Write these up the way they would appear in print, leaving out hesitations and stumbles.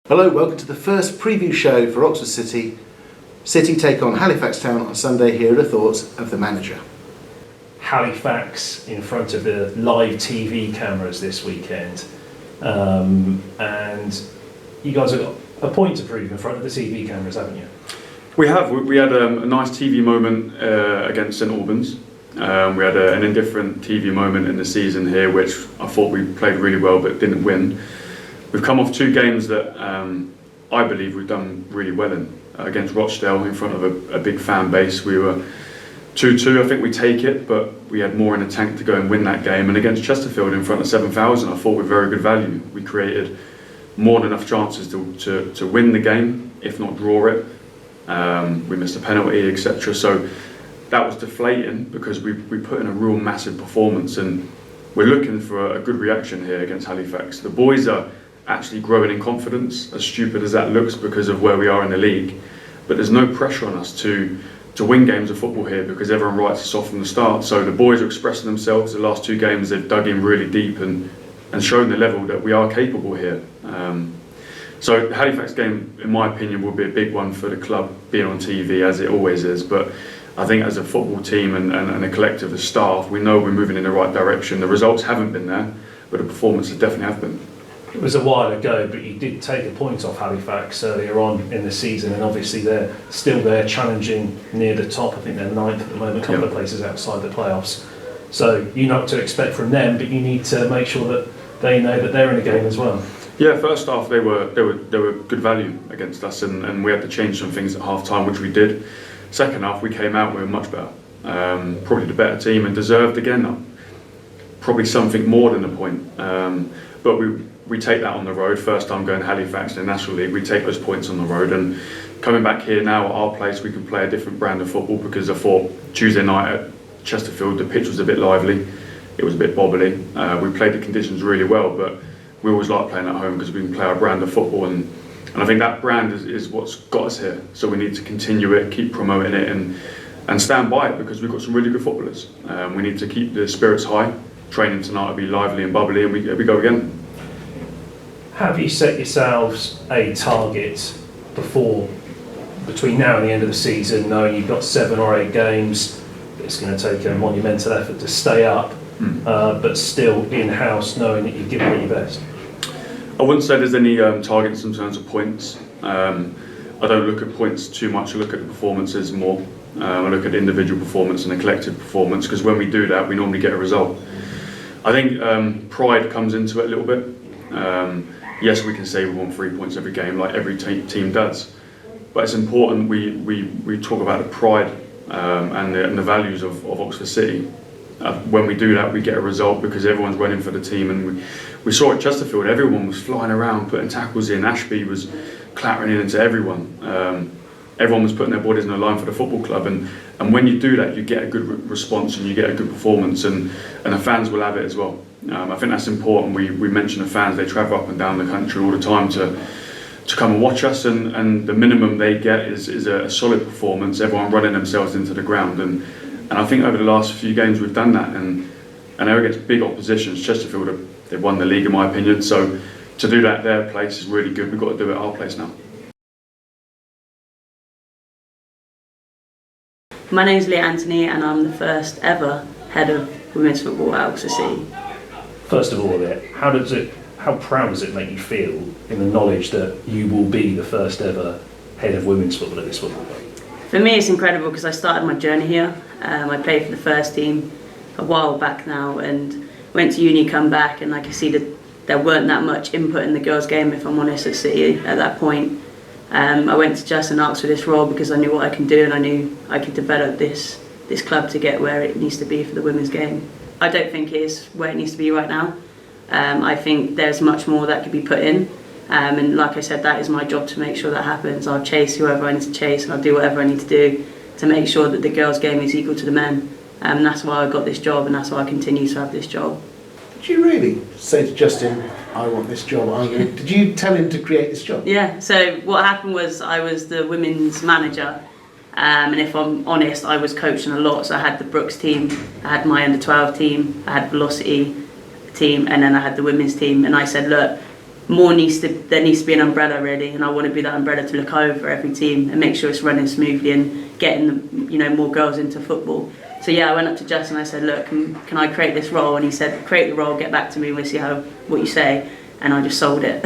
Hello, welcome to the first preview show for Oxford City. City take on Halifax Town on Sunday. Here are the thoughts of the manager. Halifax in front of the live TV cameras this weekend, and you guys have got a point to prove in front of the TV cameras, haven't you? We have. We had a nice TV moment against St Albans. We had an indifferent TV moment in the season here, which I thought we played really well but didn't win. We've come off two games that I believe we've done really well in. Against Rochdale in front of a big fan base, we were 2-2. I think we take it, but we had more in the tank to go and win that game. And against Chesterfield in front of 7,000, I thought we were very good value. We created more than enough chances to win the game, if not draw it. We missed a penalty, etc. So that was deflating because we put in a real massive performance, and we're looking for a good reaction here against Halifax. The boys are actually growing in confidence, as stupid as that looks because of where we are in the league. But there's no pressure on us to win games of football here because everyone writes us off from the start. So the boys are expressing themselves. The last two games they've dug in really deep and shown the level that we are capable here. So the Halifax game, in my opinion, will be a big one for the club, being on TV as it always is. But I think as a football team and a collective of staff, we know we're moving in the right direction. The results haven't been there, but the performances definitely have been. It was a while ago, but you did take a point off Halifax earlier on in the season, and obviously they're still there challenging near the top. I think they're ninth at the moment, a couple of places outside the playoffs. So you know what to expect from them, but you need to make sure that they know that they're in the game as well. Yeah, first half they were good value against us, and we had to change some things at half time, which we did. Second half we came out, we were much better. Probably the better team and deserved again probably something more than a point. But we take that on the road. First time going to Halifax in the National League, we take those points on the road, and coming back here now at our place we can play a different brand of football, because I thought Tuesday night at Chesterfield the pitch was a bit lively, it was a bit bobbly. We played the conditions really well, but we always like playing at home because we can play our brand of football, and I think that brand is what's got us here. So we need to continue it, keep promoting it, and stand by it, because we've got some really good footballers. We need to keep the spirits high. Training tonight will be lively and bubbly, and we go again. Have you set yourselves a target between now and the end of the season, knowing you've got 7 or 8 games? It's going to take a monumental effort to stay up, but still in-house, knowing that you've given it your best. I wouldn't say there's any targets in terms of points. I don't look at points too much, I look at the performances more. I look at individual performance and the collective performance, because when we do that we normally get a result. I think pride comes into it a little bit. Yes, we can say we want 3 points every game, like every team does, but it's important we talk about the pride and the values of Oxford City. When we do that, we get a result because everyone's running for the team, and we saw at Chesterfield everyone was flying around, putting tackles in. Ashby was clattering into everyone. Everyone was putting their bodies on the line for the football club, and when you do that, you get a good response and you get a good performance, and the fans will have it as well. I think that's important. We mention the fans; they travel up and down the country all the time to come and watch us, and the minimum they get is a solid performance. Everyone running themselves into the ground, and I think over the last few games we've done that, and they're against big oppositions. Chesterfield, they've won the league in my opinion, so to do that at their place is really good. We've got to do it at our place now. My name's Aliyah and I'm the first ever head of women's football at Oxford City. First of all, Aliyah, how proud does it make you feel in the knowledge that you will be the first ever head of women's football at this football club? For me it's incredible because I started my journey here. I played for the first team a while back now and went to uni, come back, and I could see that there weren't that much input in the girls' game, if I'm honest, at City at that point. I went to Justin and asked for this role because I knew what I can do, and I knew I could develop this club to get where it needs to be for the women's game. I don't think it is where it needs to be right now. I think there's much more that could be put in, and like I said, that is my job to make sure that happens. I'll chase whoever I need to chase, and I'll do whatever I need to do to make sure that the girls' game is equal to the men. And that's why I got this job, and that's why I continue to have this job. Did you really say to Justin, I want this job? Did you tell him to create this job? Yeah, so what happened was I was the women's manager, and if I'm honest, I was coaching a lot. So I had the Brooks team, I had my under 12 team, I had Velocity team, and then I had the women's team. And I said, look, there needs to be an umbrella really, and I want to be that umbrella to look over every team and make sure it's running smoothly and getting more girls into football. So yeah, I went up to Justin and I said, look, can I create this role? And he said, create the role, get back to me, we'll see what you say. And I just sold it.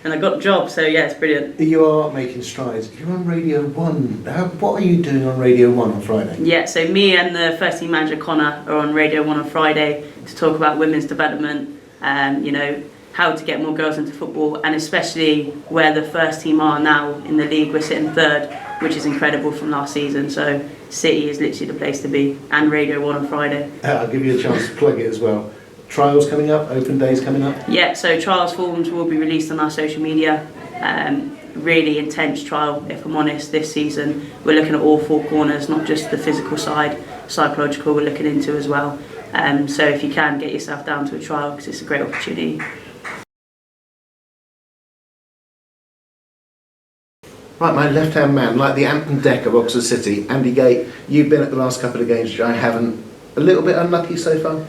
And I got the job, so yeah, it's brilliant. You are making strides. You're on Radio 1. What are you doing on Radio 1 on Friday? Yeah, so me and the first team manager, Connor, are on Radio 1 on Friday to talk about women's development, how to get more girls into football, and especially where the first team are now in the league. We're sitting third, which is incredible from last season. So City is literally the place to be, and Radio 1 on Friday. I'll give you a chance to plug it as well. Trials coming up, open days coming up? Yeah, so trials forms will be released on our social media. Really intense trial, if I'm honest, this season. We're looking at all four corners, not just the physical side, psychological we're looking into as well. So if you can, get yourself down to a trial because it's a great opportunity. Right, my left-hand man, like the Ant Deck of Oxford City, Andy Gate, you've been at the last couple of games, which I haven't. A little bit unlucky so far?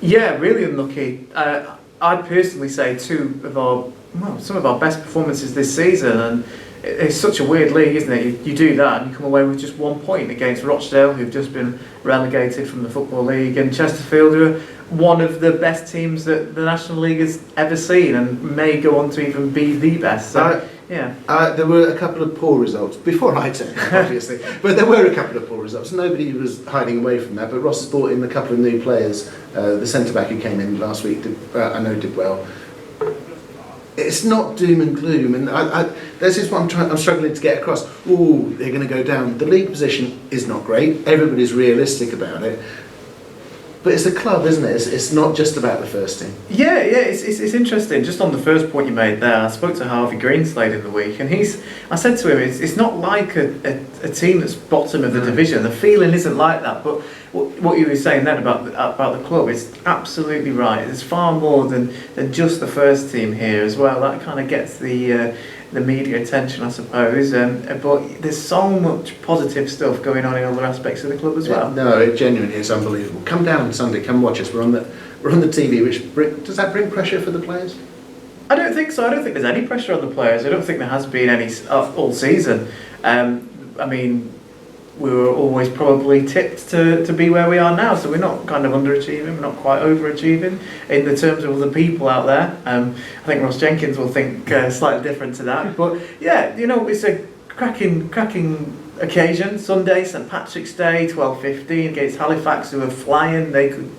Yeah, really unlucky. I'd personally say some of our best performances this season, and it's such a weird league, isn't it? You do that and you come away with just 1 point against Rochdale, who've just been relegated from the Football League, and Chesterfield, who are one of the best teams that the National League has ever seen and may go on to even be the best. So, yeah. There were a couple of poor results, before I turned up, obviously, but there were a couple of poor results. Nobody was hiding away from that, but Ross has brought in a couple of new players. The centre-back who came in last week, I know did well. It's not doom and gloom, and this is what I'm struggling to get across. Ooh, they're going to go down. The league position is not great. Everybody's realistic about it. But it's a club, isn't it? It's not just about the first team. Yeah, it's interesting. Just on the first point you made there, I spoke to Harvey Greenslade in the week, and I said to him, it's not like a team that's bottom of the division. The feeling isn't like that. But what you were saying then about the club is absolutely right. There's far more than just the first team here as well. That kind of gets the media attention, I suppose. But there's so much positive stuff going on in other aspects of the club as well. No, it genuinely is unbelievable. Come down on Sunday, come watch us. We're on the TV. Does that bring pressure for the players? I don't think so. I don't think there's any pressure on the players. I don't think there has been any all season. I mean, we were always probably tipped to be where we are now, so we're not kind of underachieving, we're not quite overachieving in the terms of the people out there. I think Ross Jenkins will think slightly different to that, but yeah, it's a cracking occasion. Sunday, St Patrick's Day, 12:15 against Halifax, who are flying. They could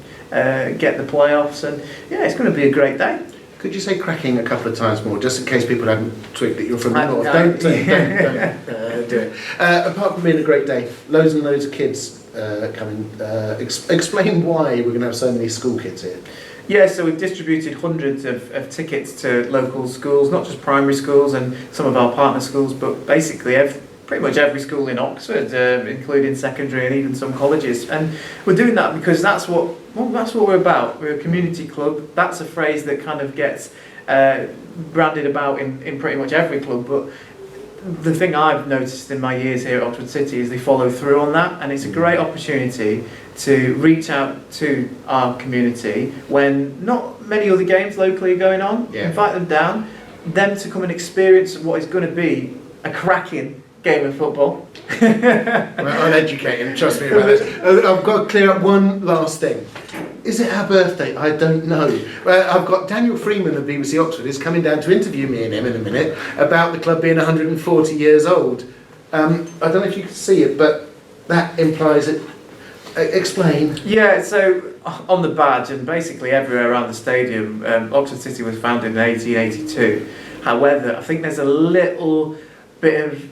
get the playoffs, and yeah, it's going to be a great day. Could you say cracking a couple of times more, just in case people haven't twigged that you're from the north? Don't do it. Apart from being a great day, loads and loads of kids coming. Explain why we're going to have so many school kids here. Yeah, so we've distributed hundreds of tickets to local schools, not just primary schools and some of our partner schools, but basically pretty much every school in Oxford, including secondary and even some colleges. And we're doing that because that's what we're about. We're a community club. That's a phrase that kind of gets branded about in pretty much every club. But the thing I've noticed in my years here at Oxford City is they follow through on that, and it's a great opportunity to reach out to our community when not many other games locally are going on. Yeah. Invite them down, them to come and experience what is going to be a cracking game of football. Well, uneducated, trust me about this. I've got to clear up one last thing. Is it our birthday? I don't know. I've got Daniel Freeman of BBC Oxford is coming down to interview me and him in a minute about the club being 140 years old. I don't know if you can see it, but that implies it. Explain. Yeah, so on the badge and basically everywhere around the stadium, Oxford City was founded in 1882. However, I think there's a little bit of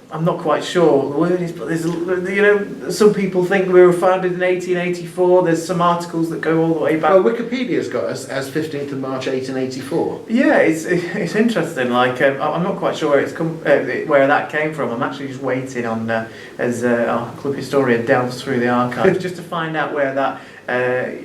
I'm not quite sure what the word is, but there's some people think we were founded in 1884. There's some articles that go all the way back. Well, Wikipedia's got us as 15th of March 1884. Yeah, it's interesting. Like I'm not quite sure where that came from. I'm actually just waiting on as our club historian delves through the archives just to find out where that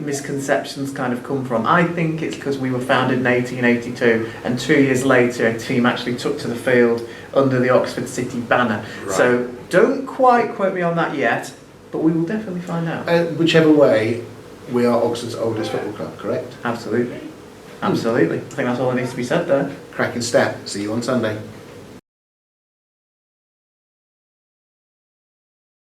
misconceptions kind of come from. I think it's because we were founded in 1882 and 2 years later a team actually took to the field under the Oxford City banner. Right. So don't quite quote me on that yet, but we will definitely find out. Whichever way, we are Oxford's oldest football club, correct? Absolutely. Absolutely. I think that's all that needs to be said there. Cracking stat. See you on Sunday.